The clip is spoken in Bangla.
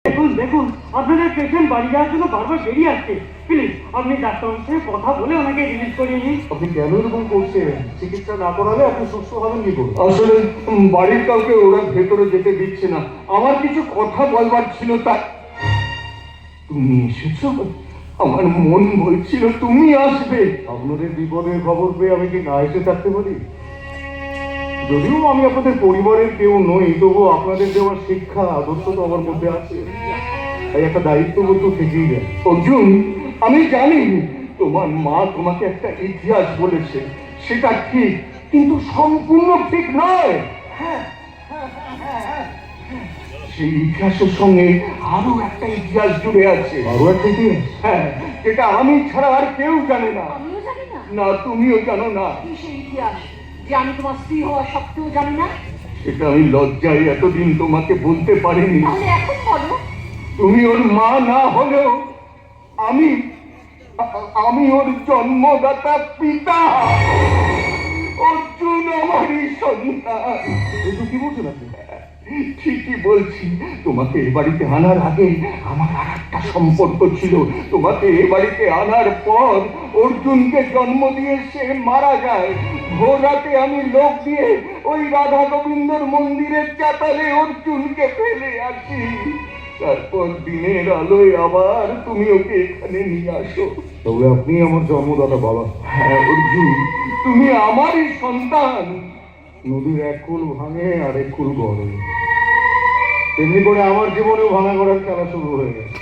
দেখুন দেখুন, আপনাদের পেশেন্ট বাড়ি যাওয়ার জন্য বারবার বেরিয়ে আসছে। প্লিজ আপনি ডাক্তারের সাথে কথা বলে ওনাকে রিলিজ করিয়ে নিন। আপনি কেন এরকম করছেন? চিকিৎসা না করালে আপনি সুস্থ হবেন কি করে? আসলে বাড়ির কাউকে ওরা ভেতরে যেতে দিচ্ছে না। আমার কিছু কথা বলবার ছিল, তাই তুমি এসেছো। আমার মন বলছিল তুমি আসবে। আপনাদের বিপদের খবর পেয়ে আমি কি না এসে থাকতে পারি? যদিও আমি আপনাদের পরিবারের কেউ নই, তবুও আপনাদের দেওয়া শিক্ষা আদর্শ তো আমার মধ্যে আছে, তাই একটা দায়িত্ববোধ তো থেকেই যায়। অর্জুন, আমি জানি তোমার মা তোমাকে একটা ইতিহাস বলেছে, সেটা ঠিক, কিন্তু সম্পূর্ণ ঠিক নয়। সেই ইতিহাসের সঙ্গে আরো একটা ইতিহাস জুড়ে আছে। আরো একটা ইতিহাস? হ্যাঁ, যেটা আমি ছাড়া আর কেউ জানে না। আমিও জানি না। না, তুমিও জানো না। কি সেই ইতিহাস যে আমি তোমার স্ত্রী হওয়া সত্ত্বেও জানি না? সেটা আমি লজ্জায় এতদিন তোমাকে বলতে পারিনি। তাহলে এখন বলো। তুমি ওর মা না হলেও আমি আমি ওর জন্মদাতা পিতা। অর্জুন আমারই সন্তান। এটা কি বলছেন আপনি? ঠিকই বলছি। তোমাকে এ বাড়িতে আনার আগে আমার আর একটা সম্পর্ক ছিল। তোমাকে এ বাড়িতে আনার পর অর্জুনকে জন্ম দিয়ে সে মারা যায়। ভোর রাতে আমি লোক দিয়ে ওই রাধা গোবিন্দর মন্দিরের চাতালে অর্জুনকে ফেলে আসি। তারপর দিনের আলোয় আবার তুমি ওকে এখানে নিয়ে আসো। তবে আপনি আমার জন্মদাতা বাবা। হ্যাঁ অর্জুন, তুমি আমারই সন্তান। নদীর এক কুল ভাঙে আর এক কুল গড়ে, তেমনি করে আমার জীবনেও ভাঙা গড়ার খেলা শুরু হয়ে গেছে।